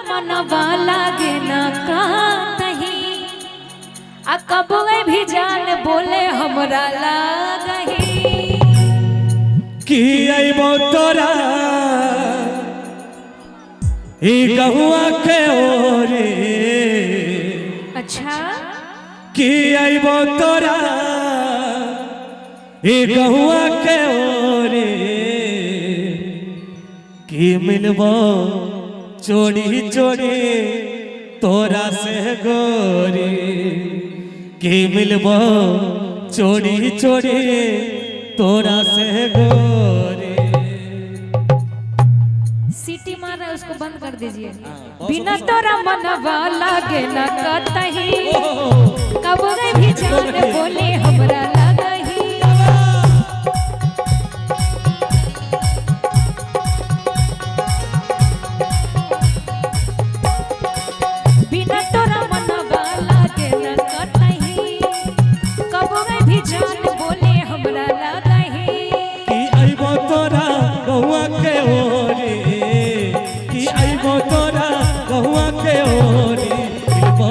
मनवा लागे न कहीं आ कबो भी जान बोले हमरा लागही कि अइबो तोरा ई गहुआ के ओरे। अच्छा कि अइबो तोरा ई गहुआ के ओरे कि मिलबो चोरी चोरी तोरा से गोरी कि मिलबो चोरी चोरी तोरा से गोरी। सीटी मार रहा है उसको बंद कर दीजिए। बिना तोरा मनवा लागे न कहीं कबो भी जान बोले हमरा लागही बिना तोरा मनवा लागे न कहीं कबो भी जान बोले हमरा लागही कि अइबो तोरा गहुआ के ओरे कि अइबो तोरा गहुआ के ओरे मिलबो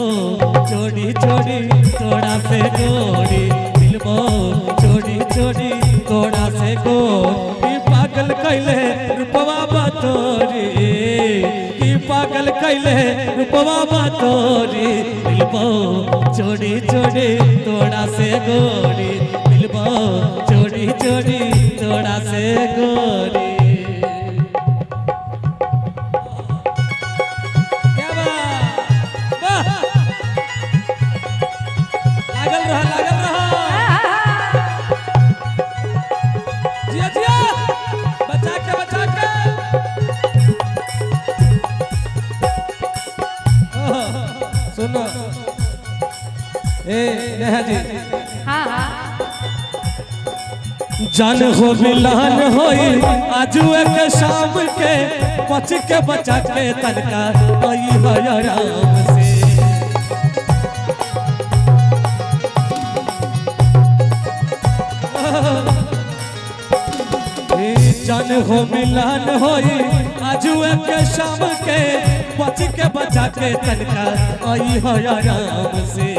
चोरी चोरी तोड़ा से गोरी मिलबो चोरी चोरी तोड़ा से गोरी। पागल कैले रूपवा बतोरी कि पागल कैले रूपवा बतोरी मिलबो चोरी चोरी तोड़ा से गोरी मिलबो चोरी चोरी तोड़ा से गोरी। क्या बात वाह लागल रहा जिया जिया बचा के सुनो ए नेहा जी हाँ हाँ जान हो मिलान होई आजू एक शाम के बच के बचा के तनका आई है आराम से। जान हो मिलान होई आजू एक शाम के बच के बचा के तनका आई है आराम से।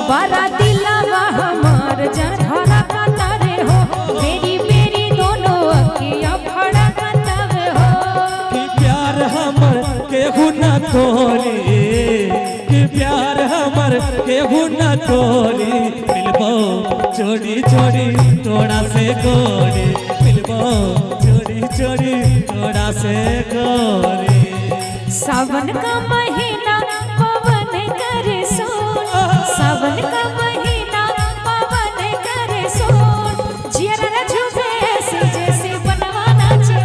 बड़ा दिलवा हमार जरा कतारे हो मेरी मेरी दोनों अखियां फड़ा कतावे हो कि प्यार हमर केहू न तोरी कि प्यार हमर केहू न तोरी मिलबो चोरी चोरी तोड़ा से गोरी मिलबो चोरी चोरी तोड़ा से गोरी। सावन का महीना पवन करे सोन सावन का महीना पवन करे सोन जियरा झूमे से जैसे बनवाना चे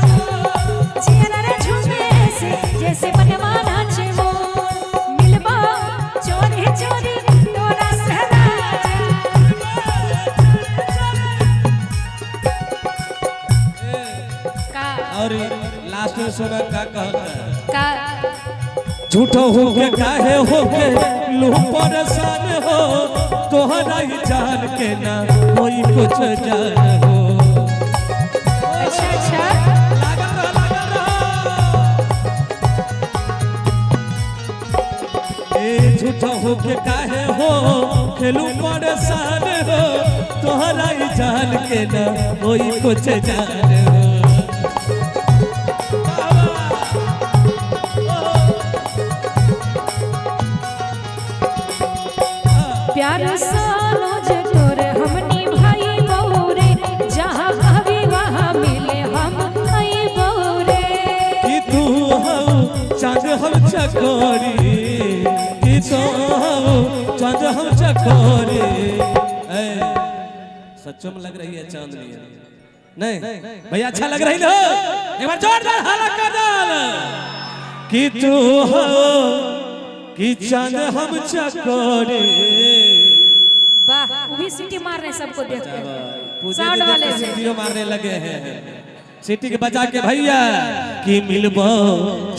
जियरा झूमे से जैसे बनवाना चे मिलबो चोरी चोरी तोरा से का और लास्ट में सुना का कहता का झूठो हो के काहे हो के लू परेशान हो तोहरा ही जान के ना कोई कुछ जान हो। अच्छा अच्छा लागल रहा ए झूठो हो के काहे हो खेलू परेशान हो तोहरा ही जान के ना कोई कुछ जान हो। प्यार सानो जे तोरे हमनी भाई बौरे जहाँ भाभी वहाँ मिले हम भाई बौरे कि तू हो चांद हम चकोरी कि तू हो चांद हम चकोरी। सच्चों में लग रही है चांदनी नहीं भैया अच्छा लग रही हो एक बार जोरदार हाला कर डाल कि तू हो कि चांद हम चकोरी। वाह वो भी सीटी मार रहे हैं सबको देख के पूजे साउंड वाले से सीटियों मारने लगे हैं सीटी के बजा के भैया कि मिलबो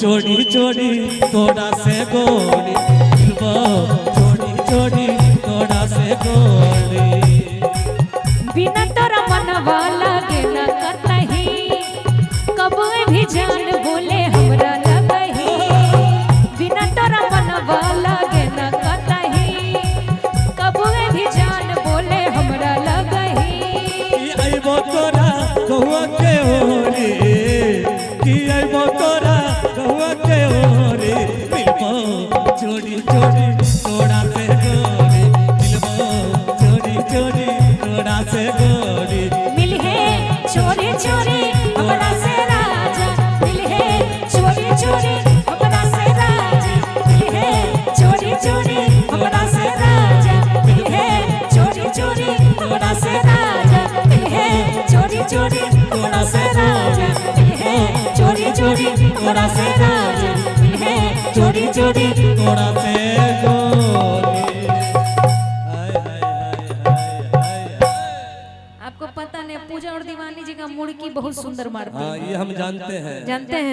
चोरी चोरी तोड़ा से गोरी मिलबो चोरी चोरी तोड़ा से गोरी। बिना तोरा मनवा लागे ना कतही कबो भी जान बोले हमरा लगही बिना तोरा मनवा लागे ना कतही कबो भी जान बोले हमरा लगही आइबो तोरा कहुआ के होरी कि आइबो तोरा कहुआ के होरी मिलबो चोरी चोरी तोड़ा से गोरी मिलबो चोरी चोरी तोड़ा से गोरी मिलहे चोरी चोरी हमरा से राजा मिलहे चोरी चोरी हमरा से राजा मिलहे चोरी चोरी हमरा से राजा मिलहे चोरी चोरी हमरा से राजा मिलहे चोरी चोरी हमरा से राजा मिलहे चोरी चोरी हमरा से राजा मिलहे चोरी चोरी तोड़ा से गोरी हाय हाय हाय हाय हाय। आपको पता नहीं पूजा और दीवानी जी का मुड़की बहुत सुंदर मारती हाँ है ये हम जानते हैं जानते हैं